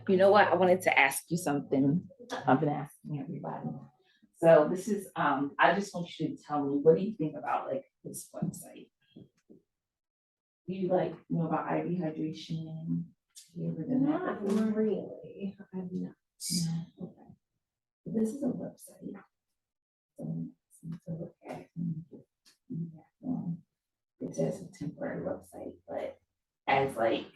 You know what? I wanted to ask you something. I've been asking everybody. So this is, I just want you to tell me, what do you think about like this website? Do you like know about IV hydration? You ever done that Not before? really. I've not. No. Okay. So this is a website. So to look at it says a temporary website, but as like,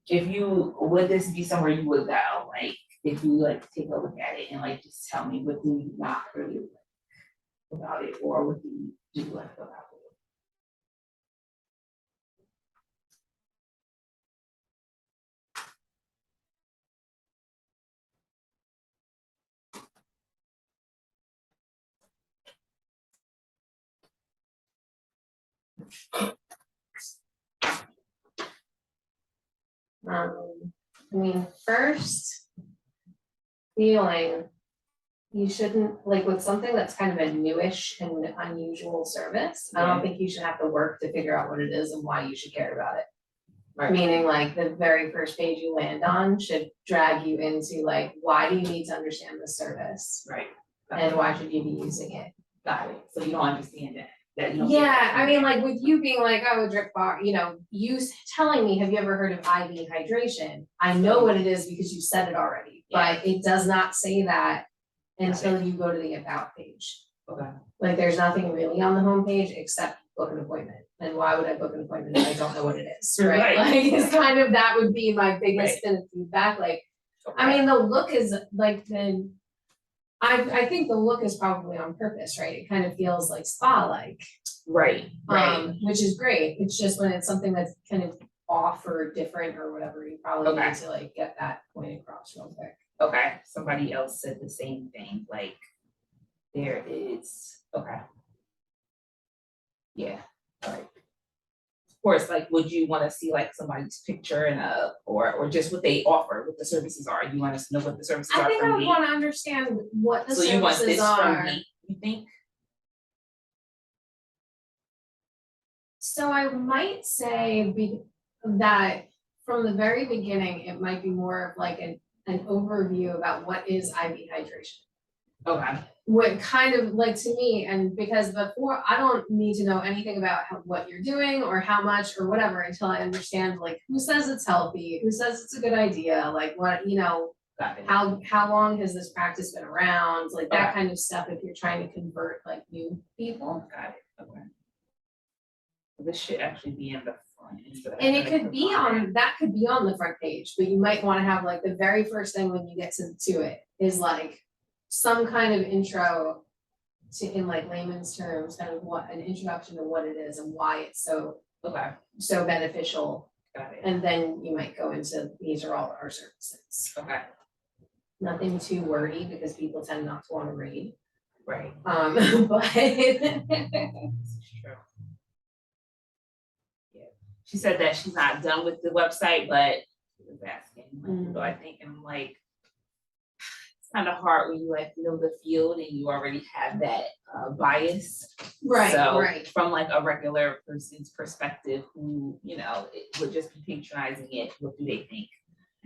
if you, would this be somewhere you would go? Like, if you like take a look at it and like just tell me what do you not really like about it, or what do you do like about it? I mean, first feeling you shouldn't, like with something that's kind of a newish and unusual service, I don't think you should have to work to figure out what it is and why you should care about it. Right. Meaning like the very first page you land on should drag you into like, why do you need to understand this service? Right. And why should you be using it? Got it. So you don't understand that. You don't get Yeah, that. I mean, like with you being like, oh, a drip bar, you know, telling me, have you ever heard of IV hydration? I know what it is because you said it already, but it does not say that until you go to the about page. Okay. Like there's nothing really on the homepage except book an appointment. And why would I book an appointment if I don't know what it is, right? Right. Like it's kind of, that would be my biggest bit of feedback. Like, I mean, the look is like I think the look is probably on purpose, right? It kind of feels like spa-like. Right. Which is great. It's just when it's something that's kind of off or different or whatever, you probably need to like get that point across real quick. Okay. Somebody else said the same thing. Like there is, okay. Yeah. All right. Of course, like, would you want to see like somebody's picture and or just what they offer, what the services are? You want us to know what the services are? I think I from would me? want to understand what the So you want services this are. from me, you think? So I might say that from the very beginning, it might be more of like an overview about what is IV hydration. Okay. What kind of like to me, and because before I don't need to know anything about what you're doing or how much or whatever until I understand like who says it's healthy, who says it's a good idea, like what, you know, how long has this practice been around, like that kind of stuff if you're trying to convert like new people. Got it. Okay. This should actually be in the front. And it could be on, that could be on the front page, but you might want to have like the very first thing when you get to it is like some kind of intro to, in like layman's terms, kind of what an introduction to what it is and why it's so beneficial. Got it. And then you might go into these are all our services. Okay. Nothing too wordy because people tend not to want to read. Right. But It's true. Yeah. She said that she's not done with the website, but she was asking, like, what I think, and I'm like, it's kind of hard when you like know the field and you already have that bias. Right. So right. from like a regular person's perspective who, you know, it would just be patronizing it, what do they think?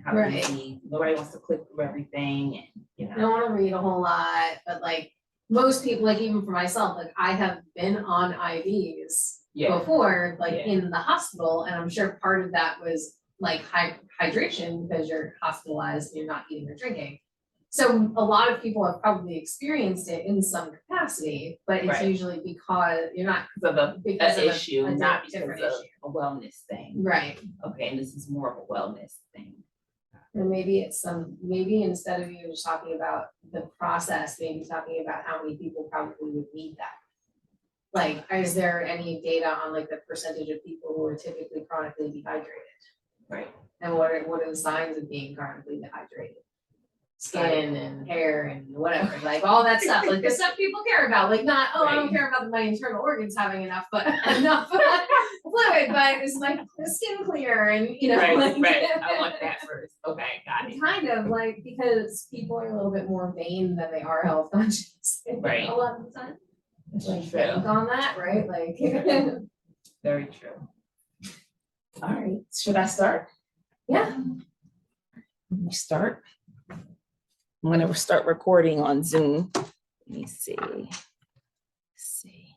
How do they see? Nobody wants to click through everything, and you know. I don't want to read a whole lot, but like most people, like even for myself, like I have been on IVs before, like in the hospital, and I'm sure part of that was like hydration because you're hospitalized and you're not eating or drinking. So a lot of people have probably experienced it in some capacity, but it's usually because you're not because of an issue, not because of issue. a wellness thing. Right. Okay, and this is more of a wellness thing. Or maybe it's maybe instead of you just talking about the process, maybe talking about how many people probably would need that. Like, is there any data on like the percentage of people who are typically chronically dehydrated? Right. And what are the signs of being chronically dehydrated? Skin and hair and whatever, like all that stuff, like the stuff people care about, like not, I don't care about my internal organs having enough, but enough fluid, but is my skin clear and you know, right. I want that first. Okay, got it. Kind of like because people are a little bit more vain than they are health conscious. Right. A lot of the time. like bank on that, right? Like. Very true. All right, should I start? Yeah. Let me start. I'm gonna start recording on Zoom. Let me see. Let's see.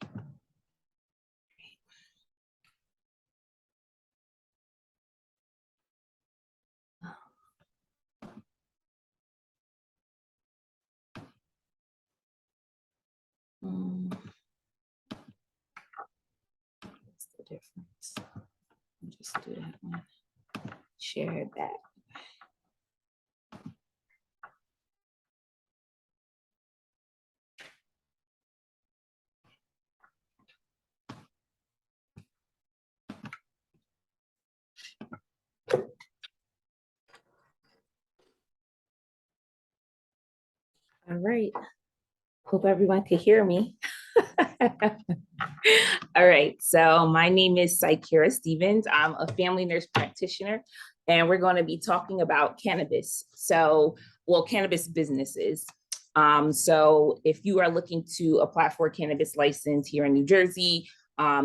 What's the difference? I'll just do that one. Share that. All right. Hope everyone can hear me. All right, so my name is Psychera Stevens. I'm a family nurse practitioner, and we're going to be talking about cannabis. Cannabis businesses. So if you are looking to apply for a cannabis license here in New Jersey,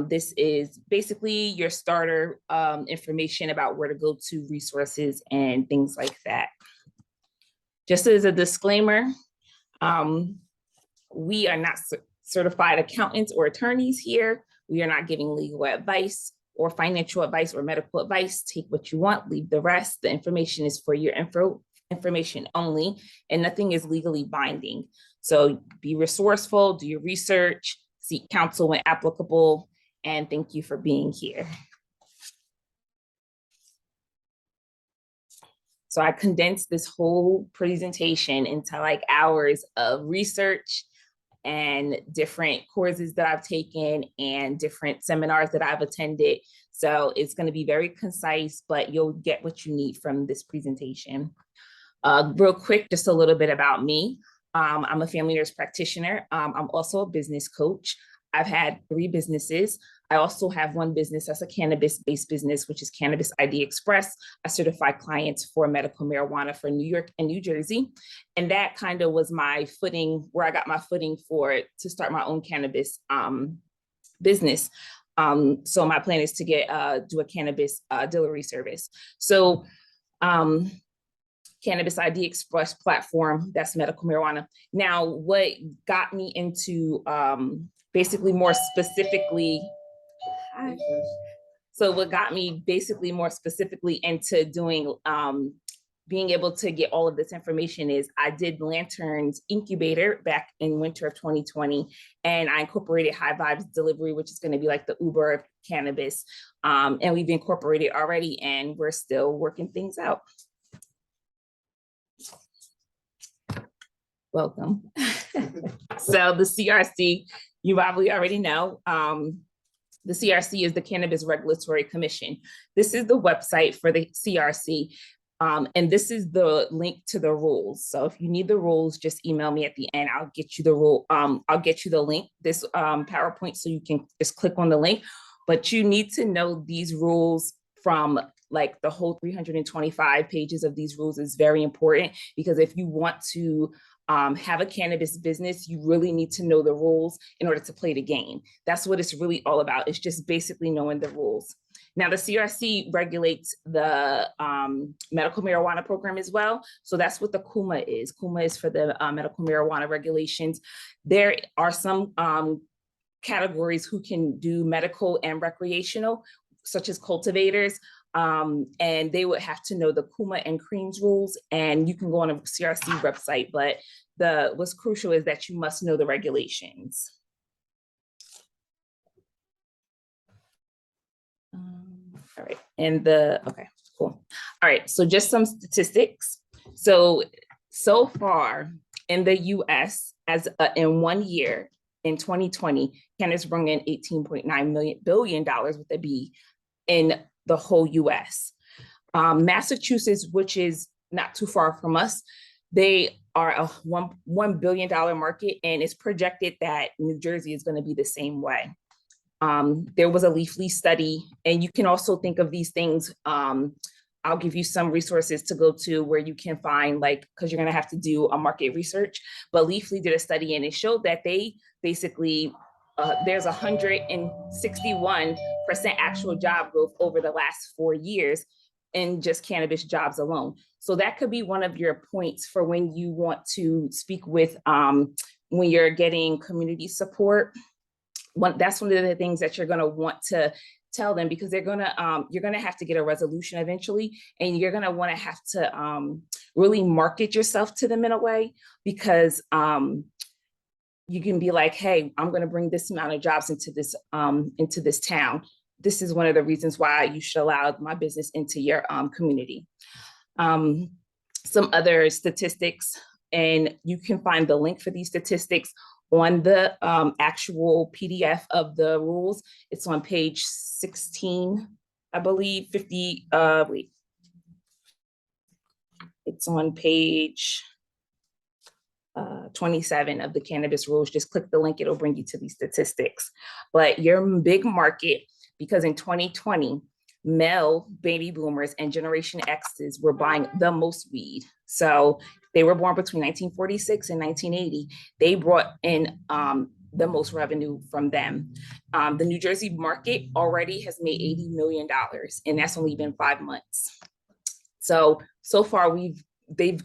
this is basically your starter information about where to go to, resources, and things like that. Just as a disclaimer, we are not certified accountants or attorneys here. We are not giving legal advice or financial advice or medical advice. Take what you want, leave the rest. The information is for your information only, and nothing is legally binding. So be resourceful, do your research, seek counsel when applicable, and thank you for being here. So I condensed this whole presentation into like hours of research and different courses that I've taken and different seminars that I've attended. So it's going to be very concise, but you'll get what you need from this presentation. Real quick, just a little bit about me. I'm a family nurse practitioner. I'm also a business coach. I've had 3 businesses. I also have one business that's a cannabis-based business, which is Cannabis ID Express. I certify clients for medical marijuana for New York and New Jersey. And that kind of was my footing, where I got my footing to start my own cannabis business. So my plan is to do a cannabis delivery service. So Cannabis ID Express platform, that's medical marijuana. Now, what got me into basically more specifically, what got me basically more specifically into doing, being able to get all of this information is I did Lantern's incubator back in winter of 2020, and I incorporated High Vibes Delivery, which is going to be like the Uber of cannabis. And we've incorporated already, and we're still working things out. Welcome. So the CRC, you probably already know. The CRC is the Cannabis Regulatory Commission. This is the website for the CRC. And this is the link to the rules. So if you need the rules, just email me at the end. I'll get you the rule. I'll get you the link, this PowerPoint, so you can just click on the link. But you need to know these rules from like the whole 325 pages of these rules is very important, because if you want to have a cannabis business, you really need to know the rules in order to play the game. That's what it's really all about. It's just basically knowing the rules. Now, the CRC regulates the medical marijuana program as well. So that's what the CUMA is. CUMA is for the medical marijuana regulations. There are some categories who can do medical and recreational, such as cultivators. And they would have to know the CUMA and CREAMS rules, and you can go on a CRC website, but what's crucial is that you must know the regulations. All right, okay, cool. All right, so just some statistics. So far in the US, in 1 year, in 2020, cannabis brought in $18.9 billion with a B in the whole US. Massachusetts, which is not too far from us, they are a $1 billion market, and it's projected that New Jersey is going to be the same way. There was a Leafly study, and you can also think of these things. I'll give you some resources to go to where you can find, like, because you're going to have to do a market research. But Leafly did a study, and it showed that they basically there's 161% actual job growth over the last 4 years in just cannabis jobs alone. So that could be one of your points for when you want to speak with, when you're getting community support. That's one of the things that you're going to want to tell them, because you're going to have to get a resolution eventually, and you're going to want to have to really market yourself to them in a way, because you can be like, hey, I'm going to bring this amount of jobs into this town. This is one of the reasons why you should allow my business into your community. Some other statistics, and you can find the link for these statistics on the actual PDF of the rules. It's on page 16, I believe, 50, it's on page 27 of the cannabis rules. Just click the link, it'll bring you to these statistics. But your big market, because in 2020, male baby boomers and Generation X's were buying the most weed. So they were born between 1946 and 1980. They brought in the most revenue from them. The New Jersey market already has made $80 million, and that's only been 5 months. So far they've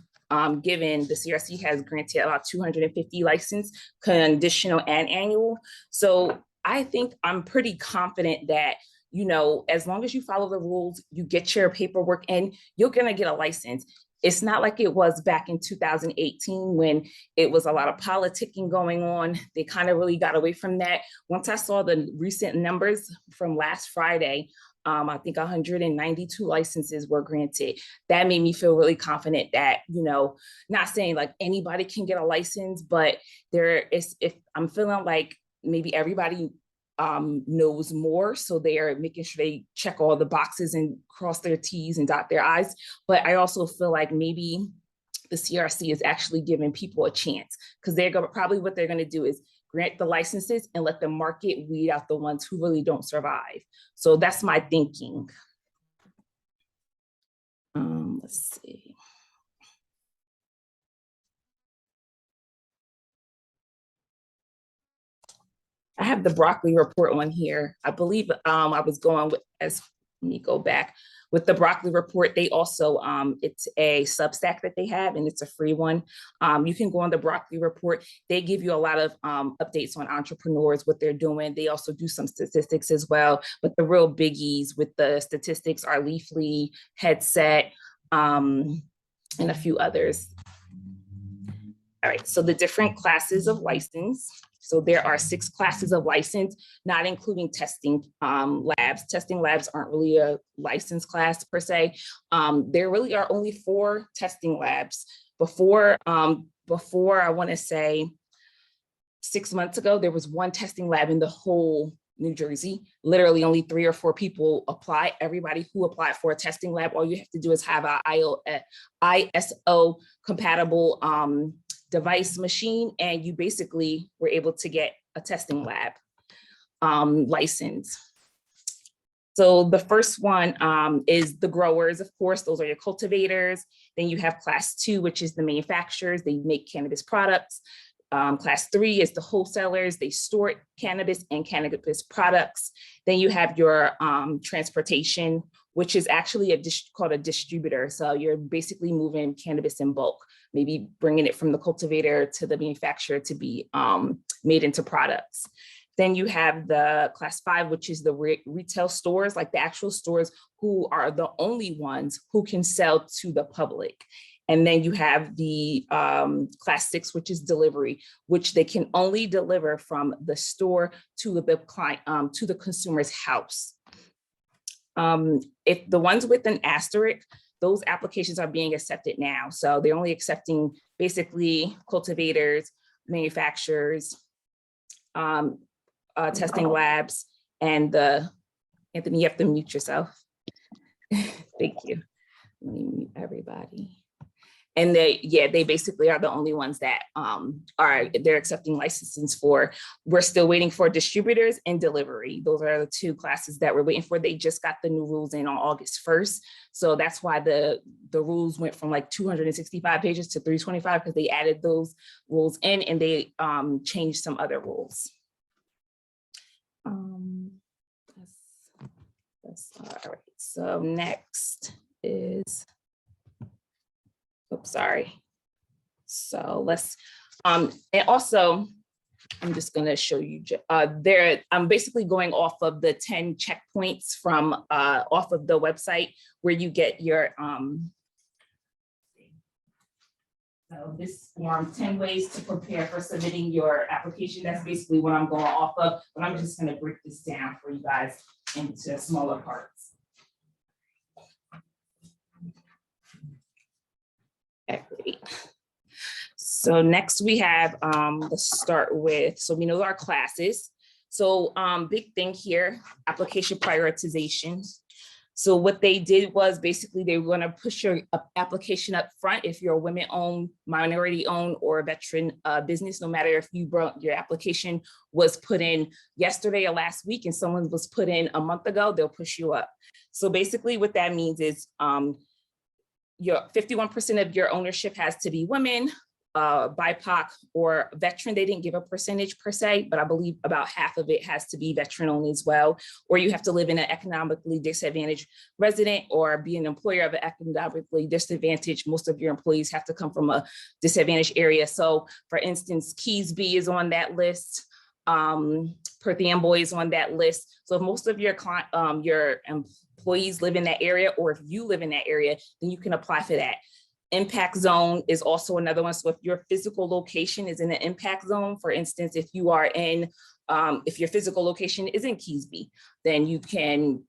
given, the CRC has granted about 250 license, conditional and annual. So I think I'm pretty confident that, as long as you follow the rules, you get your paperwork in, you're gonna get a license. It's not like it was back in 2018 when it was a lot of politicking going on. They kind of really got away from that. Once I saw the recent numbers from last Friday, I think 192 licenses were granted. That made me feel really confident that, not saying like anybody can get a license, but if I'm feeling like maybe everybody knows more, so they are making sure they check all the boxes and cross their T's and dot their I's. But I also feel like maybe the CRC is actually giving people a chance, because probably what they're going to do is grant the licenses and let the market weed out the ones who really don't survive. So that's my thinking. Let's see. I have the broccoli report on here. I believe I was going with, let me go back. With the broccoli report, they also, it's a Substack that they have, and it's a free one. You can go on the broccoli report. They give you a lot of updates on entrepreneurs, what they're doing. They also do some statistics as well, but the real biggies with the statistics are Leafly, Headset, and a few others. All right, so the different classes of license. So there are 6 classes of license, not including testing labs. Testing labs aren't really a license class per se. There really are only 4 testing labs. Before I want to say 6 months ago, there was 1 testing lab in the whole New Jersey. Literally only 3 or 4 people apply. Everybody who applied for a testing lab, all you have to do is have an ISO compatible device machine, and you basically were able to get a testing lab license. So the first one is the growers, of course, those are your cultivators. Then you have class 2, which is the manufacturers, they make cannabis products. Class 3 is the wholesalers, they store cannabis and cannabis products. Then you have your transportation, which is actually called a distributor. So you're basically moving cannabis in bulk, maybe bringing it from the cultivator to the manufacturer to be made into products. Then you have the class 5, which is the retail stores, like the actual stores who are the only ones who can sell to the public. And then you have the class 6, which is delivery, which they can only deliver from the store to the client, to the consumer's house. If the ones with an asterisk, those applications are being accepted now. So they're only accepting basically cultivators, manufacturers, testing labs, and Anthony, you have to mute yourself. Thank you. Let me mute everybody. And they basically are the only ones that they're accepting licenses for. We're still waiting for distributors and delivery. Those are the 2 classes that we're waiting for. They just got the new rules in on August 1st. So that's why the rules went from like 265 pages to 325, because they added those rules in, and they changed some other rules. That's all right. So next is, oops, sorry. So let's, and also, I'm just going to show you there. I'm basically going off of the 10 checkpoints from off of the website where you get your so this form, 10 ways to prepare for submitting your application. That's basically what I'm going off of, but I'm just going to break this down for you guys into smaller parts. Equity. So next we have, let's start with, so we know our classes. So big thing here, application prioritization. So what they did was basically they were going to push your application up front if you're a women-owned, minority-owned, or a veteran business, no matter if you brought your application was put in yesterday or last week and someone was put in a month ago, they'll push you up. So basically what that means is your 51% of your ownership has to be women, BIPOC, or veteran. They didn't give a percentage per se, but I believe about half of it has to be veteran owned as well. Or you have to live in an economically disadvantaged resident or be an employer of an economically disadvantaged. Most of your employees have to come from a disadvantaged area. So for instance, Keys B is on that list. Perth Amboy is on that list. So if most of your employees live in that area, or if you live in that area, then you can apply for that. Impact zone is also another one. So if your physical location is in an impact zone, for instance, if you are in, if your physical location is in Keys B, then you can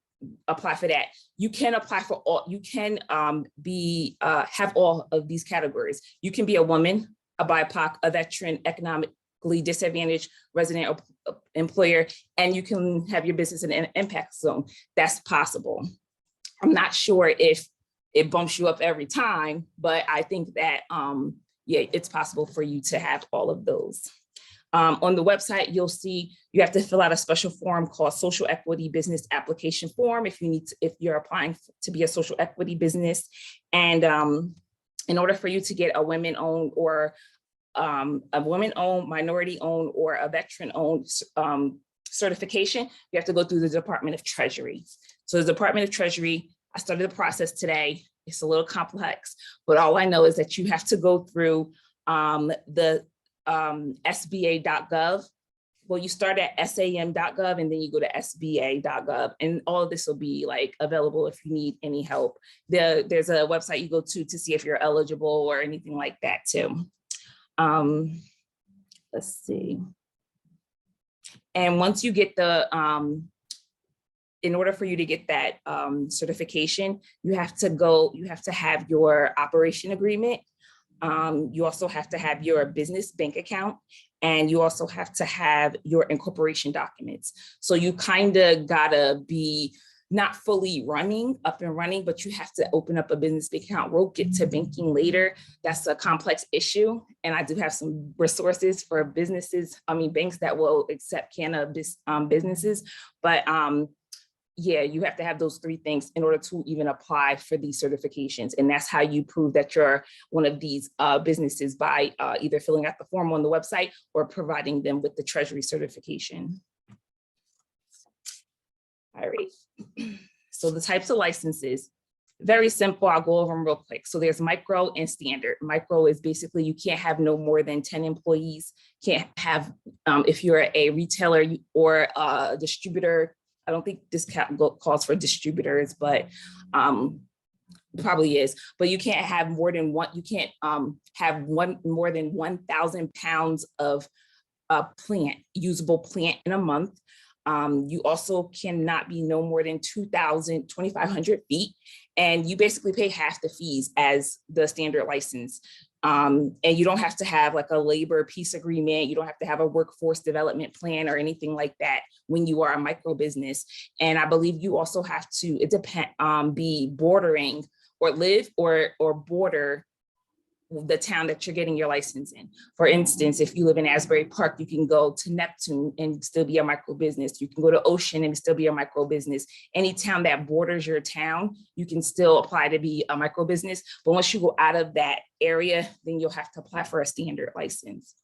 apply for that. You can apply for all, you can have all of these categories. You can be a woman, a BIPOC, a veteran, economically disadvantaged resident or employer, and you can have your business in an impact zone. That's possible. I'm not sure if it bumps you up every time, but I think that, yeah, it's possible for you to have all of those. On the website, you'll see you have to fill out a special form called Social Equity Business Application Form if you need to, if you're applying to be a social equity business. And in order for you to get a women-owned or a women-owned, minority-owned, or a veteran-owned certification, you have to go through the Department of Treasury. So the Department of Treasury, I started the process today. It's a little complex, but all I know is that you have to go through the SBA.gov. Well, you start at SAM.gov and then you go to SBA.gov, and all of this will be like available if you need any help. There's a website you go to see if you're eligible or anything like that too. Let's see. And once you get the in order for you to get that certification, you have to have your operation agreement. You also have to have your business bank account, and you also have to have your incorporation documents. So you kind of gotta be not fully up and running, but you have to open up a business bank account. We'll get to banking later. That's a complex issue. And I do have some resources for businesses, banks that will accept cannabis businesses, but yeah, you have to have those three things in order to even apply for these certifications. And that's how you prove that you're one of these businesses, by either filling out the form on the website or providing them with the Treasury certification. All right. So the types of licenses, very simple. I'll go over them real quick. So there's micro and standard. Micro is basically you can't have no more than 10 employees. Can't have, if you're a retailer or a distributor, I don't think this calls for distributors, but probably is. But you can't have more than one. You can't have more than 1,000 pounds of usable plant in a month. You also cannot be no more than 2,500 feet, and you basically pay half the fees as the standard license. And you don't have to have like a labor peace agreement. You don't have to have a workforce development plan or anything like that when you are a micro business. And I believe you also have to, be bordering or live or border the town that you're getting your license in. For instance, if you live in Asbury Park, you can go to Neptune and still be a micro business. You can go to Ocean and still be a micro business. Any town that borders your town, you can still apply to be a micro business. But once you go out of that area, then you'll have to apply for a standard license.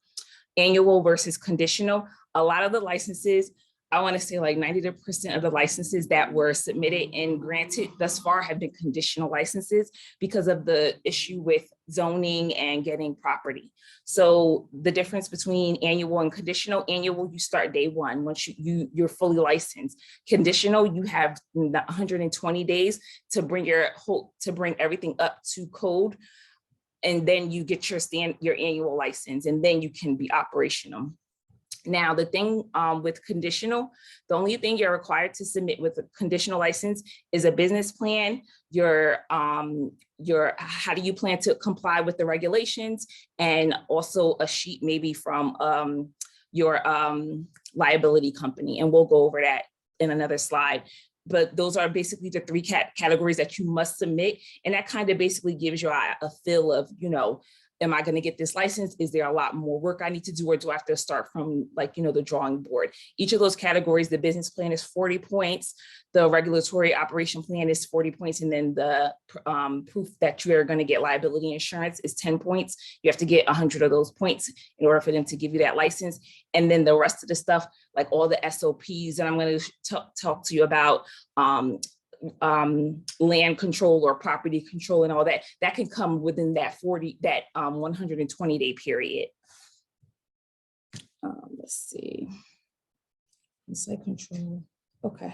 Annual versus conditional. A lot of the licenses, I want to say like 90% of the licenses that were submitted and granted thus far have been conditional licenses because of the issue with zoning and getting property. So the difference between annual and conditional: annual, you start day one once you're fully licensed. Conditional, you have 120 days to bring everything up to code, and then you get your annual license, and then you can be operational. Now, the thing with conditional, the only thing you're required to submit with a conditional license is a business plan, your how do you plan to comply with the regulations, and also a sheet maybe from your liability company. And we'll go over that in another slide. But those are basically the three categories that you must submit. And that kind of basically gives you a feel of, am I going to get this license? Is there a lot more work I need to do, or do I have to start from the drawing board? Each of those categories, the business plan is 40 points, the regulatory operation plan is 40 points, and then the proof that you're going to get liability insurance is 10 points. You have to get 100 of those points in order for them to give you that license. And then the rest of the stuff, like all the SOPs, and I'm going to talk to you about land control or property control and all that can come within that 120 day period. Let's see. Site control. Okay.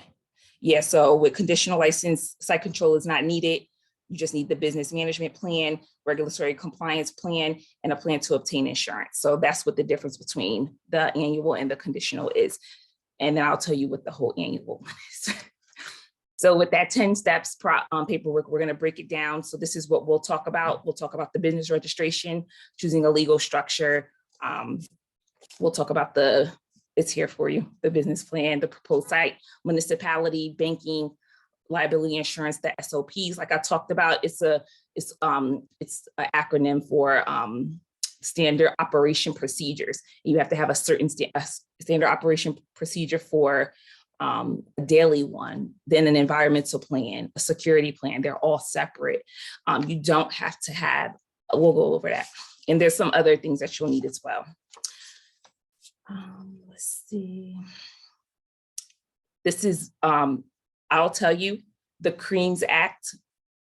Yeah, so with conditional license, site control is not needed. You just need the business management plan, regulatory compliance plan, and a plan to obtain insurance. So that's what the difference between the annual and the conditional is. And then I'll tell you what the whole annual one is. So with that 10 steps paperwork, we're going to break it down. So this is what we'll talk about. We'll talk about the business registration, choosing a legal structure. We'll talk about it's here for you, the business plan, the proposed site, municipality, banking, liability insurance, the SOPs. Like I talked about, it's an acronym for standard operation procedures. You have to have a certain standard operation procedure for a daily one, then an environmental plan, a security plan. They're all separate. You don't have to have, we'll go over that. And there's some other things that you'll need as well. Let's see. This is, I'll tell you, the CREAMS Act,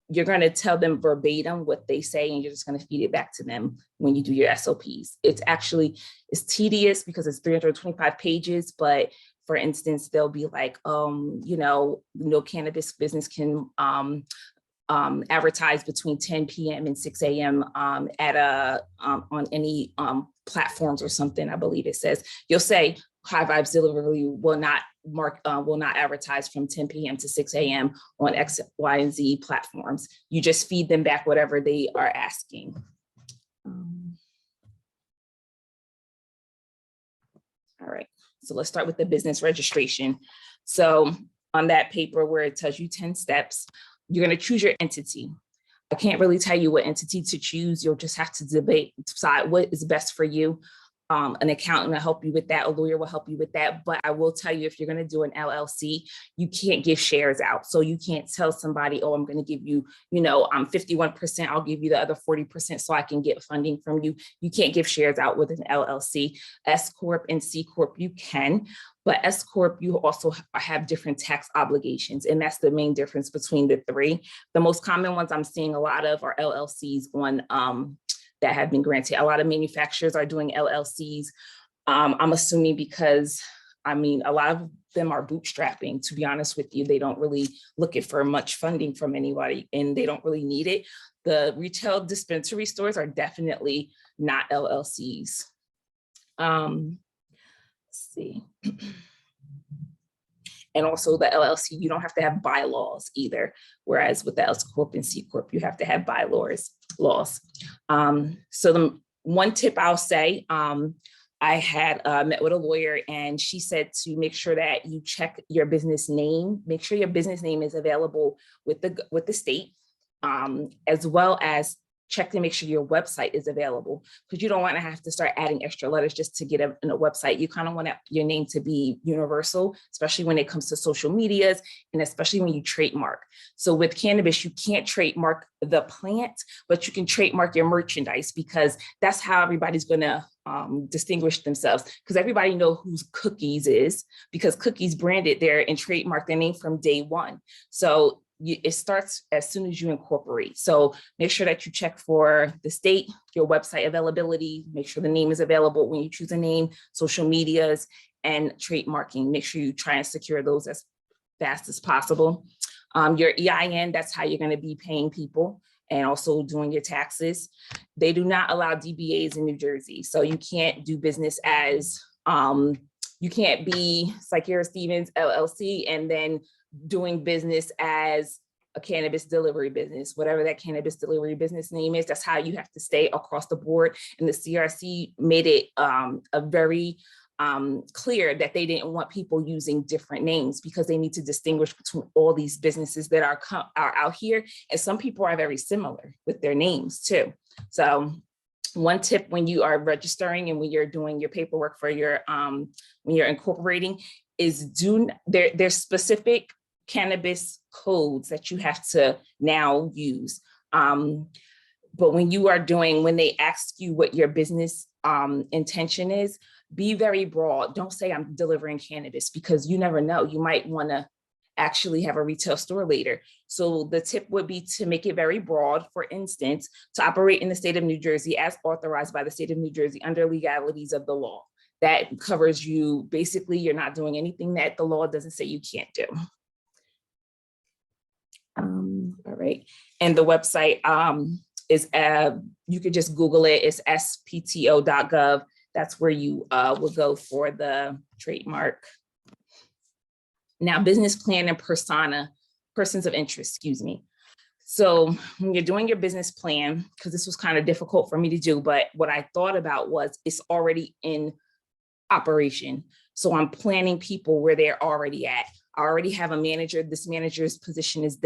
you're going to tell them verbatim what they say, and you're just going to feed it back to them when you do your SOPs. It's tedious because it's 325 pages, but for instance, they'll be like, no cannabis business can advertise between 10 p.m. and 6 a.m. On any platforms or something. I believe it says, you'll say High Vibes Delivery will not advertise from 10 p.m. to 6 a.m. on X, Y, and Z platforms. You just feed them back whatever they are asking. All right. So let's start with the business registration. So on that paper where it tells you 10 steps, you're going to choose your entity. I can't really tell you what entity to choose. You'll just have to decide what is best for you. An accountant will help you with that. A lawyer will help you with that. But I will tell you, if you're going to do an LLC, you can't give shares out. So you can't tell somebody, oh, I'm going to give you, I'm 51%. I'll give you the other 40% so I can get funding from you. You can't give shares out with an LLC. S Corp and C Corp, you can. But S Corp, you also have different tax obligations. And that's the main difference between the three. The most common ones I'm seeing a lot of are LLCs on that have been granted. A lot of manufacturers are doing LLCs. I'm assuming because, a lot of them are bootstrapping, to be honest with you. They don't really look for much funding from anybody, and they don't really need it. The retail dispensary stores are definitely not LLCs. Let's see. And also the LLC, you don't have to have bylaws either. Whereas with the S Corp and C Corp, you have to have bylaws. So the one tip I'll say, I had met with a lawyer, and she said to make sure that you check your business name, make sure your business name is available with the state, as well as check to make sure your website is available, because you don't want to have to start adding extra letters just to get a website. You kind of want your name to be universal, especially when it comes to social medias, and especially when you trademark. So with cannabis, you can't trademark the plant, but you can trademark your merchandise, because that's how everybody's going to distinguish themselves, because everybody know who's Cookies is, because Cookies branded there and trademarked their name from day one. So it starts as soon as you incorporate. So make sure that you check for the state, your website availability, make sure the name is available when you choose a name, social medias, and trademarking. Make sure you try and secure those as fast as possible. Your EIN, that's how you're going to be paying people, and also doing your taxes. They do not allow DBAs in New Jersey. So you can't do business as, you can't be Psychera Stevens LLC and then doing business as a cannabis delivery business, whatever that cannabis delivery business name is. That's how you have to stay across the board. And the CRC made it a very clear that they didn't want people using different names, because they need to distinguish between all these businesses that are out here. And some people are very similar with their names too. So one tip when you are registering and when you're doing your paperwork for your, when you're incorporating, is there's specific cannabis codes that you have to now use. But when you are doing, when they ask you what your business intention is, be very broad. Don't say I'm delivering cannabis, because you never know. You might want to actually have a retail store later. So the tip would be to make it very broad. For instance, to operate in the state of New Jersey as authorized by the state of New Jersey under legalities of the law. That covers you. Basically, you're not doing anything that the law doesn't say you can't do. All right. And the website is, you could just Google it. It's spto.gov. That's where you will go for the trademark. Now, business plan and persons of interest, excuse me. So when you're doing your business plan, because this was kind of difficult for me to do, but what I thought about was it's already in operation. So I'm planning people where they're already at. I already have a manager. This manager's position is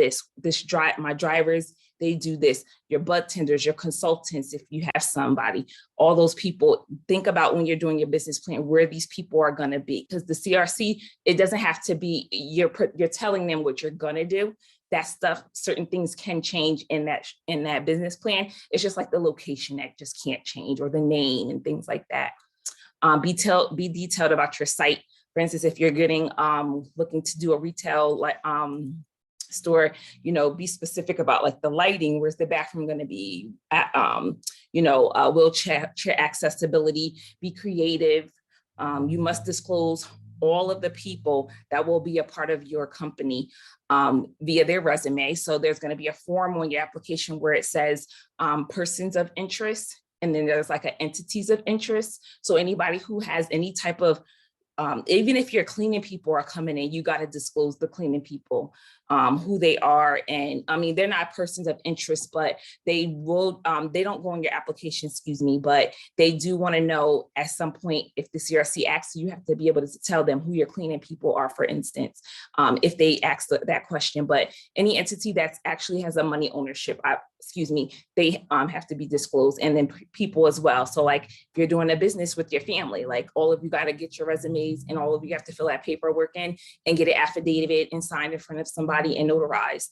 my drivers, they do this. Your bud tenders, your consultants, if you have somebody, all those people, think about when you're doing your business plan, where these people are going to be. Because the CRC, it doesn't have to be, you're telling them what you're going to do. That stuff, certain things can change in that business plan. It's just like the location that just can't change, or the name and things like that. Be detailed about your site. For instance, if you're looking to do a retail store, be specific about like the lighting. Where's the bathroom going to be? Wheelchair accessibility. Be creative. You must disclose all of the people that will be a part of your company via their resume. So there's going to be a form on your application where it says persons of interest. And then there's like entities of interest. So anybody who has any type of, even if your cleaning people are coming in, you got to disclose the cleaning people, who they are. And I mean, they're not persons of interest, but they will, they don't go in your application, excuse me, but they do want to know at some point, if the CRC asks, you have to be able to tell them who your cleaning people are, for instance, if they ask that question. But any entity that actually has a money ownership, they have to be disclosed, and then people as well. So like if you're doing a business with your family, like all of you got to get your resumes, and all of you have to fill that paperwork in and get an affidavit and signed in front of somebody and notarized.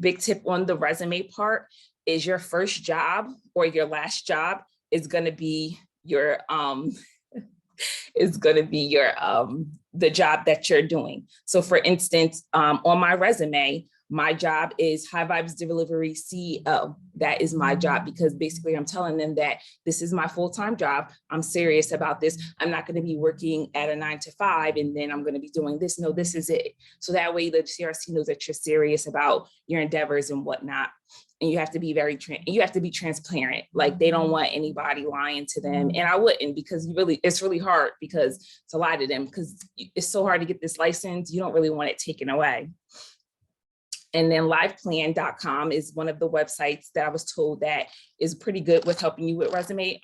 Big tip on the resume part is your first job or your last job is going to be your the job that you're doing. So for instance, on my resume, my job is High Vibes Delivery CEO. That is my job, because basically I'm telling them that this is my full-time job. I'm serious about this. I'm not going to be working at a 9 to 5 and then I'm going to be doing this. No, this is it. So that way the CRC knows that you're serious about your endeavors and whatnot. And you have to be transparent. Like they don't want anybody lying to them. And I wouldn't, because it's really hard, because to lie to them, because it's so hard to get this license. You don't really want it taken away. And then liveplan.com is one of the websites that I was told that is pretty good with helping you with resume,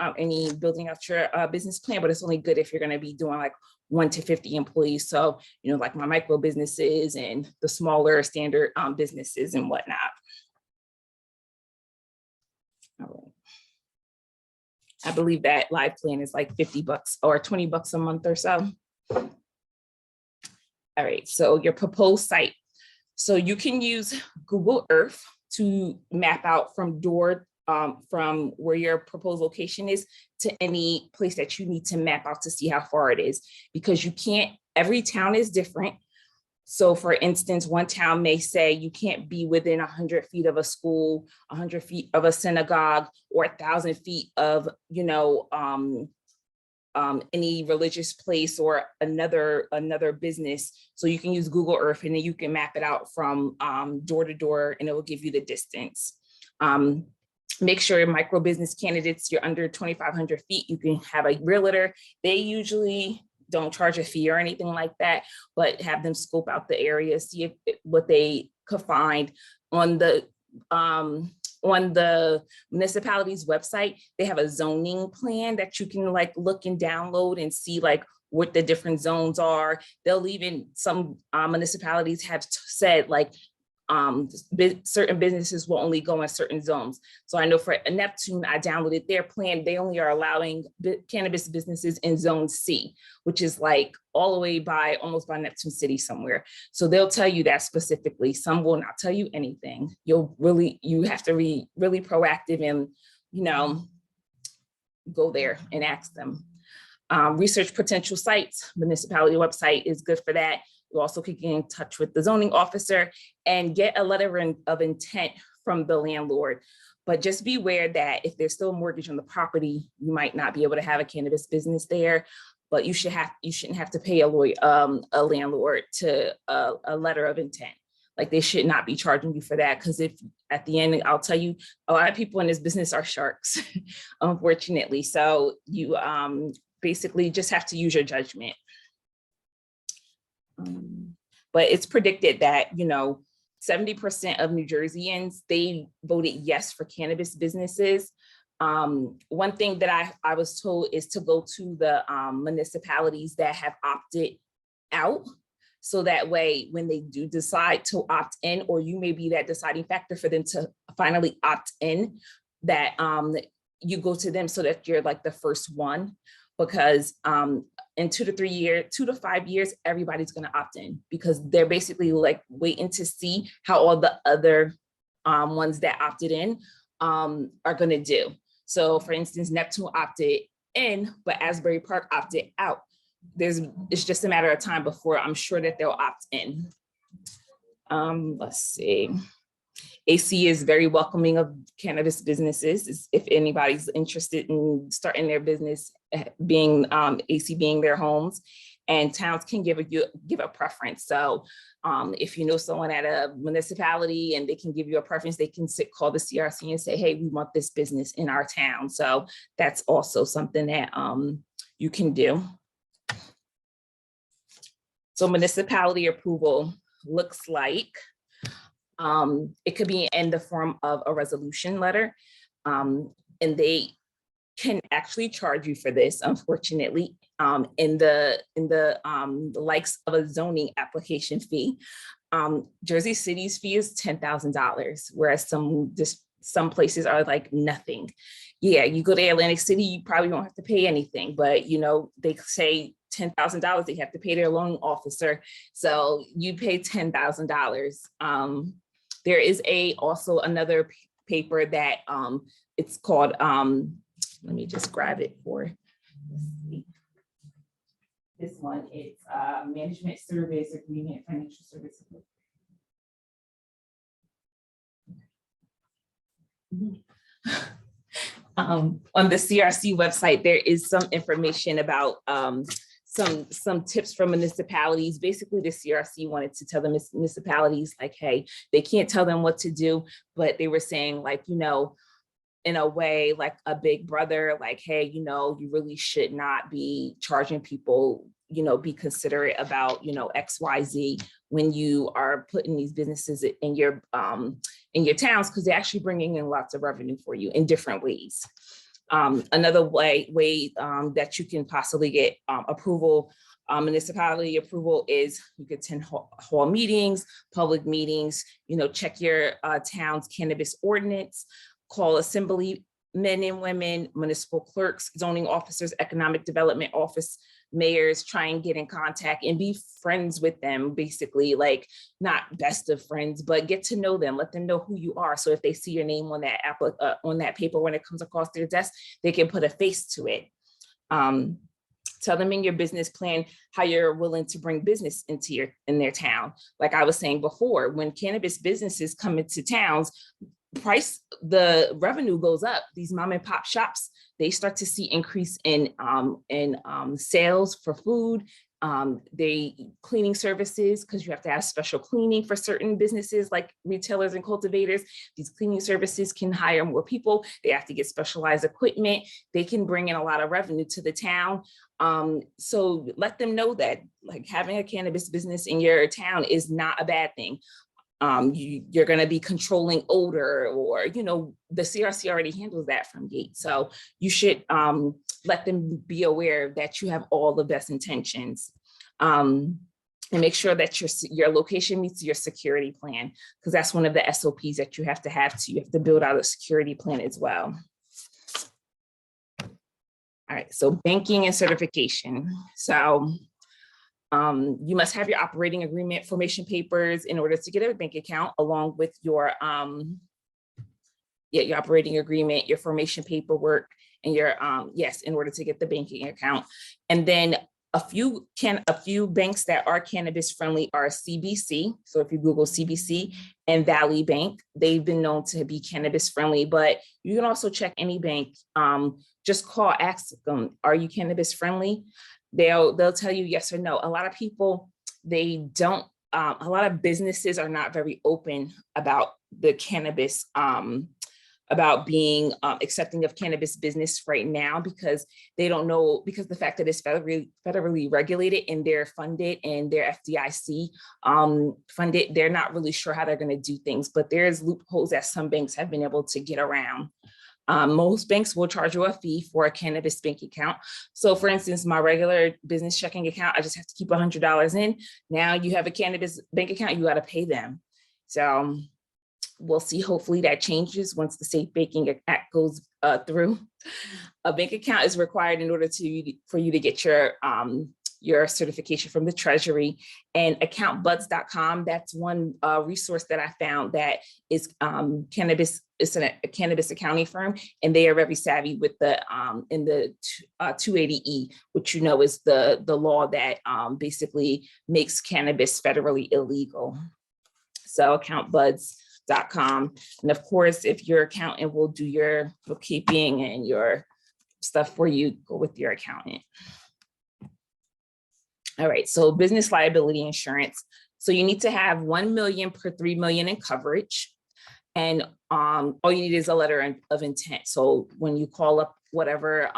building out your business plan, but it's only good if you're going to be doing like 1 to 50 employees. So, like my micro businesses and the smaller standard businesses and whatnot. All right. I believe that live plan is like $50 or $20 a month or so. All right, so your proposed site. So you can use Google Earth to map out from from where your proposed location is to any place that you need to map out to see how far it is, because you can't, every town is different. So for instance, one town may say you can't be within 100 feet of a school, 100 feet of a synagogue, or 1,000 feet of, any religious place or another business. So you can use Google Earth and then you can map it out from door to door and it will give you the distance. Make sure micro business candidates, you're under 2,500 feet, you can have a realtor. They usually don't charge a fee or anything like that, but have them scope out the area, see what they could find. On the municipality's website, they have a zoning plan that you can like look and download and see like what the different zones are. They'll even, some municipalities have said like certain businesses will only go in certain zones. So I know for Neptune, I downloaded their plan. They only are allowing cannabis businesses in zone C, which is like all the way by almost by Neptune City somewhere. So they'll tell you that specifically. Some will not tell you anything. You have to be really proactive and, go there and ask them. Research potential sites. Municipality website is good for that. You also could get in touch with the zoning officer and get a letter of intent from the landlord. But just be aware that if there's still a mortgage on the property, you might not be able to have a cannabis business there. But you shouldn't have to pay a landlord to a letter of intent. Like they should not be charging you for that, because if at the end, I'll tell you, a lot of people in this business are sharks, unfortunately. So you basically just have to use your judgment. But it's predicted that, 70% of New Jerseyans, they voted yes for cannabis businesses. One thing that I was told is to go to the municipalities that have opted out. So that way, when they do decide to opt in, or you may be that deciding factor for them to finally opt in, that you go to them so that you're like the first one. Because in 2 to 5 years, everybody's going to opt in, because they're basically like waiting to see how all the other ones that opted in are going to do. So for instance, Neptune opted in, but Asbury Park opted out. It's just a matter of time before I'm sure that they'll opt in. Let's see. AC is very welcoming of cannabis businesses. If anybody's interested in starting their business, being AC being their homes, and towns can give a preference. So if you know someone at a municipality and they can give you a preference, they can call the CRC and say, hey, we want this business in our town. So that's also something that you can do. So municipality approval looks like, it could be in the form of a resolution letter, and they can actually charge you for this, unfortunately, in the likes of a zoning application fee. Jersey City's fee is $10,000, whereas some places are like nothing. Yeah, you go to Atlantic City, you probably won't have to pay anything, but they say $10,000 they have to pay their loan officer, so you pay $10,000. There is also another paper that it's called, let me just grab it for, let's see. This one, it's management service agreement, financial service. On the CRC website, there is some information about some tips from municipalities. Basically, the CRC wanted to tell the municipalities like, hey, they can't tell them what to do, but they were saying like, in a way, like a big brother, like, hey, you really should not be charging people, be considerate about, XYZ when you are putting these businesses in your towns, because they're actually bringing in lots of revenue for you in different ways. Another way that you can possibly get approval, municipality approval, is you could attend hall meetings, public meetings, check your town's cannabis ordinance, call assembly men and women, municipal clerks, zoning officers, economic development office mayors, try and get in contact and be friends with them, basically, like not best of friends, but get to know them, let them know who you are. So if they see your name on that paper when it comes across their desk, they can put a face to it. Tell them in your business plan how you're willing to bring business in their town. Like I was saying before, when cannabis businesses come into towns, the revenue goes up. These mom and pop shops, they start to see increase in sales for food, cleaning services, because you have to have special cleaning for certain businesses like retailers and cultivators. These cleaning services can hire more people. They have to get specialized equipment. They can bring in a lot of revenue to the town. So let them know that like having a cannabis business in your town is not a bad thing. You're going to be controlling odor, or, the CRC already handles that from gate. So you should let them be aware that you have all the best intentions. And make sure that your location meets your security plan, because that's one of the SOPs that you have to have too. You have to build out a security plan as well. All right, so banking and certification. So you must have your operating agreement formation papers in order to get a bank account, along with your operating agreement, your formation paperwork, and your in order to get the banking account. And then a few banks that are cannabis friendly are CBC. So if you Google CBC and Valley Bank, they've been known to be cannabis friendly, but you can also check any bank. Just call, ask them, are you cannabis friendly? They'll tell you yes or no. A lot of people, they don't, a lot of businesses are not very open about the cannabis, about being accepting of cannabis business right now, because they don't know, because the fact that it's federally regulated and they're funded and they're FDIC funded, they're not really sure how they're going to do things, but there's loopholes that some banks have been able to get around. Most banks will charge you a fee for a cannabis bank account. So for instance, my regular business checking account, I just have to keep $100 in. Now you have a cannabis bank account, you got to pay them. So we'll see, hopefully that changes once the Safe Banking Act goes through. A bank account is required in order for you to get your certification from the Treasury. And accountbuds.com, that's one resource that I found that is cannabis. It's a cannabis accounting firm, and they are very savvy with the 280E, which is the law that basically makes cannabis federally illegal. So accountbuds.com, and of course, if your accountant will do your bookkeeping and your stuff for you, go with your accountant. All right, so business liability insurance. So you need to have 1 million per 3 million in coverage. And all you need is a letter of intent. So when you call up whatever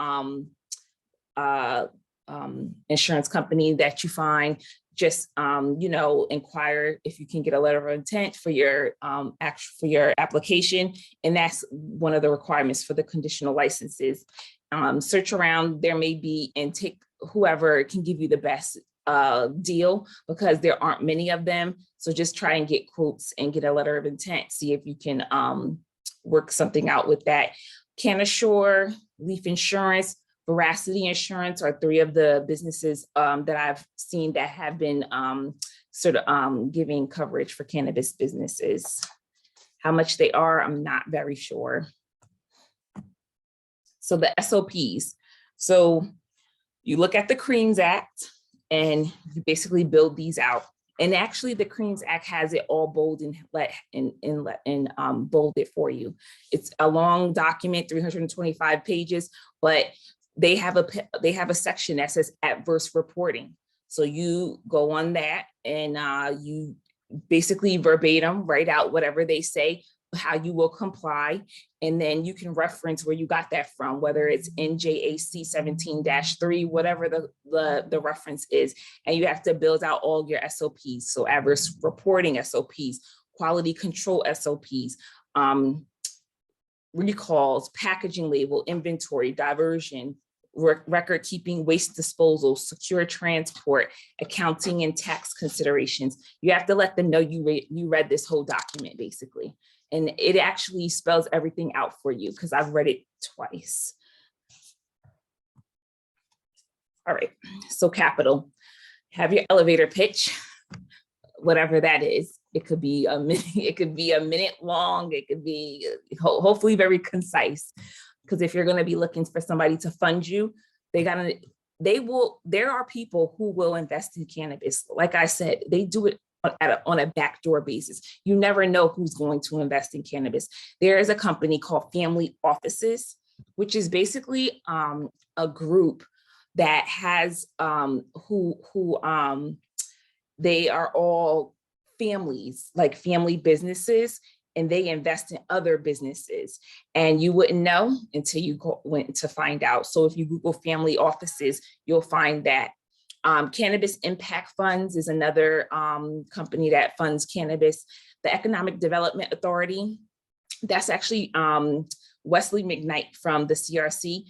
insurance company that you find, just inquire if you can get a letter of intent for your application, and that's one of the requirements for the conditional licenses. Search around, there may be, and take whoever can give you the best deal, because there aren't many of them. So just try and get quotes and get a letter of intent. See if you can work something out with that. CanAssure, Leaf Insurance, Veracity Insurance are three of the businesses that I've seen that have been giving coverage for cannabis businesses. How much they are, I'm not very sure. So the SOPs. So you look at the CREAMS Act and you basically build these out. And actually the CREAMS Act has it all bold and bolded for you. It's a long document, 325 pages, but they have a section that says adverse reporting. So you go on that and you basically verbatim write out whatever they say, how you will comply, and then you can reference where you got that from, whether it's NJAC 17-3, whatever the reference is, and you have to build out all your SOPs. So adverse reporting SOPs, quality control SOPs, recalls, packaging label, inventory, diversion, record keeping, waste disposal, secure transport, accounting and tax considerations. You have to let them know you read this whole document basically. And it actually spells everything out for you because I've read it twice. All right, so capital, have your elevator pitch, whatever that is. It could be a minute, it could be a minute long, it could be hopefully very concise. Because if you're going to be looking for somebody to fund you, there are people who will invest in cannabis. Like I said, they do it on a backdoor basis. You never know who's going to invest in cannabis. There is a company called Family Offices, which is basically a group that has they are all families, like family businesses, and they invest in other businesses, and you wouldn't know until you went to find out. So if you Google Family Offices, you'll find that. Cannabis Impact Funds is another company that funds cannabis. The Economic Development Authority, that's actually Wesley McKnight from the CRC.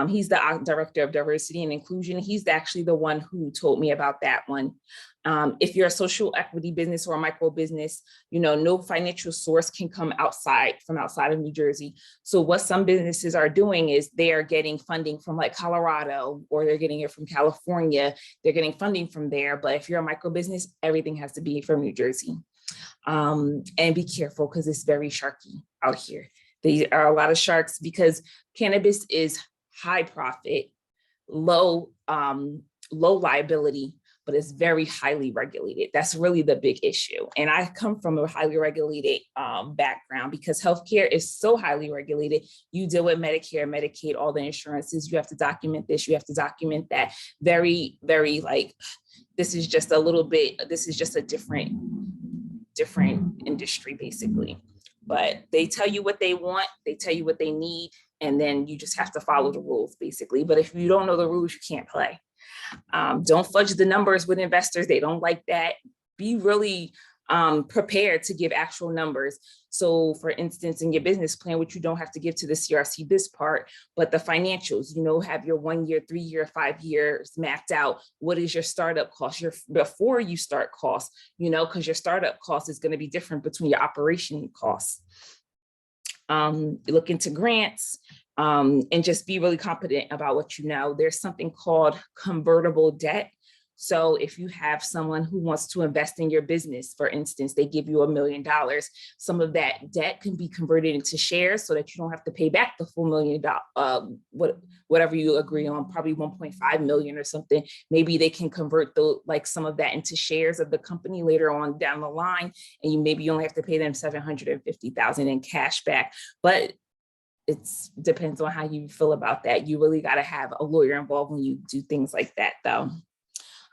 He's the director of diversity and inclusion. He's actually the one who told me about that one. If you're a social equity business or a micro business, no financial source can come outside of New Jersey. So what some businesses are doing is they are getting funding from like Colorado, or they're getting it from California. They're getting funding from there. But if you're a micro business, everything has to be from New Jersey. And be careful because it's very sharky out here. There are a lot of sharks because cannabis is high profit, low liability, but it's very highly regulated. That's really the big issue. And I come from a highly regulated background because healthcare is so highly regulated. You deal with Medicare, Medicaid, all the insurances. You have to document this, you have to document that. Very, very this is just a different industry basically. But they tell you what they want, they tell you what they need, and then you just have to follow the rules basically. But if you don't know the rules, you can't play. Don't fudge the numbers with investors. They don't like that. Be really prepared to give actual numbers. So for instance, in your business plan, which you don't have to give to the CRC this part, but the financials, have your 1 year, 3 year, 5 years mapped out. What is your startup cost, your before you start cost, because your startup cost is going to be different between your operation costs. Look into grants. And just be really confident about what you know. There's something called convertible debt. So if you have someone who wants to invest in your business, for instance, they give you $1 million, some of that debt can be converted into shares so that you don't have to pay back the full $1 million, whatever you agree on, probably 1.5 million or something. Maybe they can convert some of that into shares of the company later on down the line, and maybe you only have to pay them $750,000 in cash back. But it depends on how you feel about that. You really got to have a lawyer involved when you do things like that, though.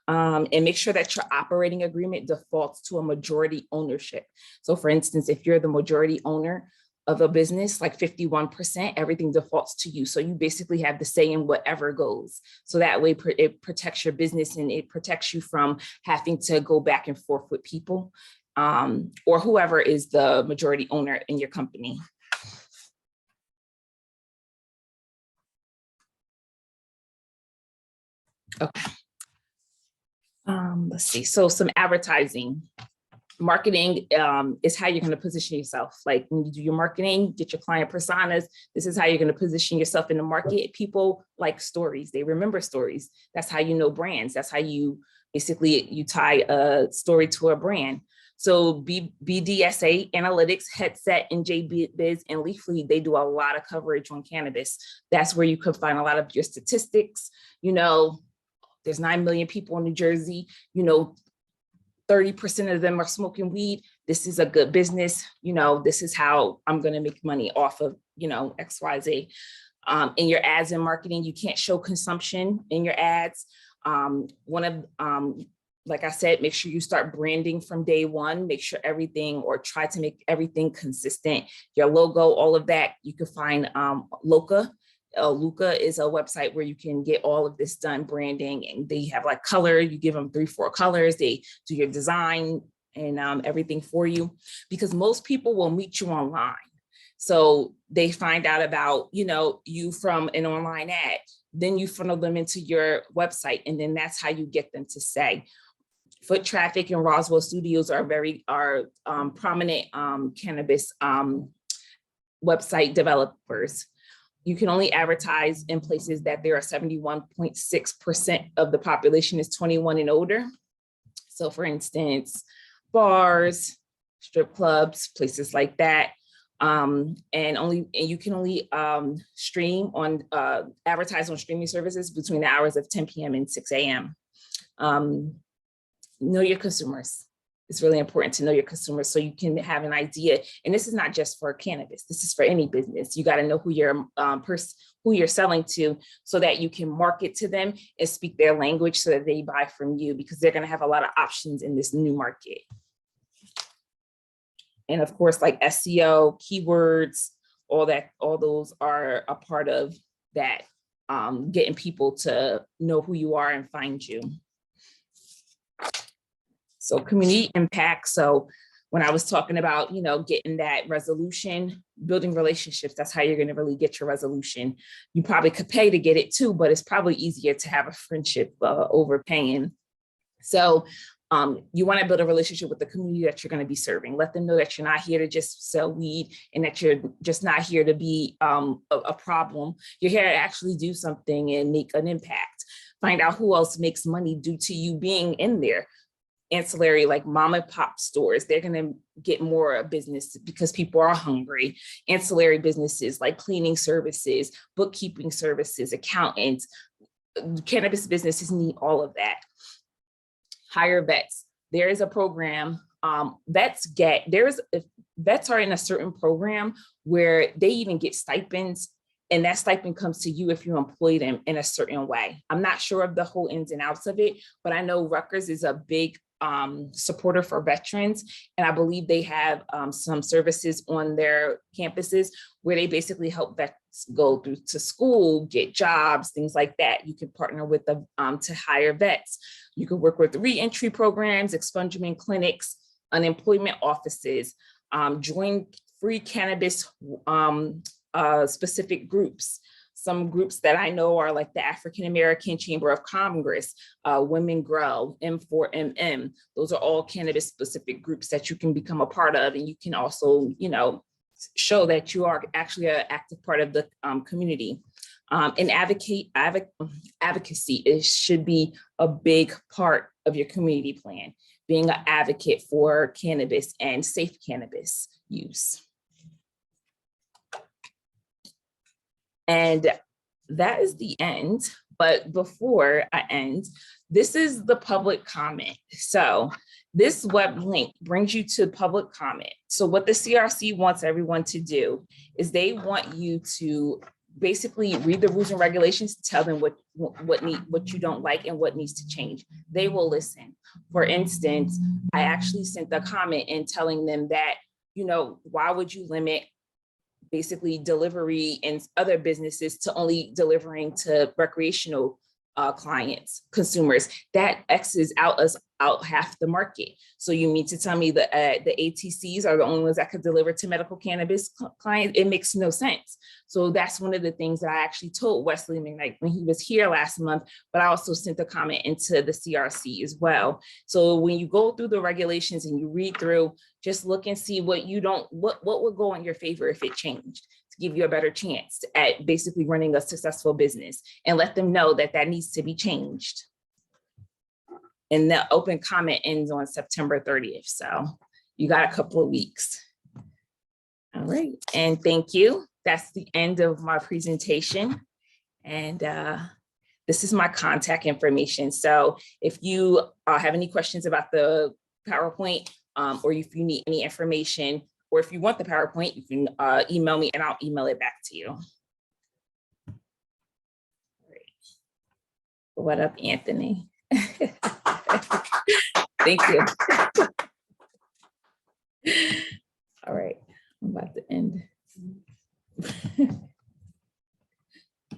And make sure that your operating agreement defaults to a majority ownership. So for instance, if you're the majority owner of a business, like 51%, everything defaults to you. So you basically have the say in whatever goes. So that way it protects your business and it protects you from having to go back and forth with people or whoever is the majority owner in your company. Okay. Let's see. So some advertising. Marketing is how you're going to position yourself. Like when you do your marketing, get your client personas. This is how you're going to position yourself in the market. People like stories. They remember stories. That's how you know brands. That's how you tie a story to a brand. So BDSA Analytics, Headset, and JBiz, and Leafly, they do a lot of coverage on cannabis. That's where you could find a lot of your statistics. There's 9 million people in New Jersey, 30% of them are smoking weed. This is a good business. This is how I'm going to make money off of, XYZ. In your ads and marketing, you can't show consumption in your ads. Like I said, make sure you start branding from day one, make sure try to make everything consistent. Your logo, all of that, you can find Luca. Luca is a website where you can get all of this done, branding, and they have like color, you give them 3-4 colors, they do your design and everything for you, because most people will meet you online. So they find out about, you from an online ad. then you funnel them into your website, and then that's how you get them to say. Foot Traffic and Roswell Studios are prominent cannabis website developers. You can only advertise in places that there are 71.6% of the population is 21 and older. So for instance, bars, strip clubs, places like that. And you can only advertise on streaming services between the hours of 10 p.m. and 6 a.m. Know your consumers. It's really important to know your consumers so you can have an idea. And this is not just for cannabis. This is for any business. You got to know who you're selling to so that you can market to them and speak their language so that they buy from you, because they're going to have a lot of options in this new market. And of course, like SEO, keywords, all those are a part of that, getting people to know who you are and find you. So community impact. So when I was talking about, getting that resolution, building relationships, that's how you're going to really get your resolution. You probably could pay to get it too, but it's probably easier to have a friendship over paying. So you want to build a relationship with the community that you're going to be serving. Let them know that you're not here to just sell weed and that you're just not here to be a problem. You're here to actually do something and make an impact. Find out who else makes money due to you being in there. Ancillary, like mom and pop stores, they're going to get more business because people are hungry. Ancillary businesses like cleaning services, bookkeeping services, accountants, cannabis businesses need all of that. Hire vets. There is a program, vets are in a certain program where they even get stipends, and that stipend comes to you if you employ them in a certain way. I'm not sure of the whole ins and outs of it, but I know Rutgers is a big supporter for veterans. And I believe they have some services on their campuses where they basically help vets go through to school, get jobs, things like that. You can partner with them to hire vets. You can work with re-entry programs, expungement clinics, unemployment offices, join free cannabis specific groups. Some groups that I know are like the African American Chamber of Congress, Women Grow, M4MM. Those are all cannabis specific groups that you can become a part of. And you can also, show that you are actually an active part of the community. And advocacy should be a big part of your community plan, being an advocate for cannabis and safe cannabis use. And that is the end. But before I end, this is the public comment. So this web link brings you to public comment. So what the CRC wants everyone to do is they want you to basically read the rules and regulations, tell them what you don't like and what needs to change. They will listen. For instance, I actually sent a comment in telling them that, why would you limit basically delivery and other businesses to only delivering to recreational clients, consumers? That X's out half the market. So you mean to tell me that the ATCs are the only ones that could deliver to medical cannabis clients? It makes no sense. So that's one of the things that I actually told Wesley McKnight when he was here last month, but I also sent a comment into the CRC as well. So when you go through the regulations and you read through, just look and see what would go in your favor if it changed, to give you a better chance at basically running a successful business, and let them know that that needs to be changed. And the open comment ends on September 30th. So you got a couple of weeks. All right, and thank you. That's the end of my presentation. And this is my contact information. So if you have any questions about the PowerPoint, or if you need any information, or if you want the PowerPoint, you can email me and I'll email it back to you. All right. What up, Anthony? Thank you. All right, I'm about to end.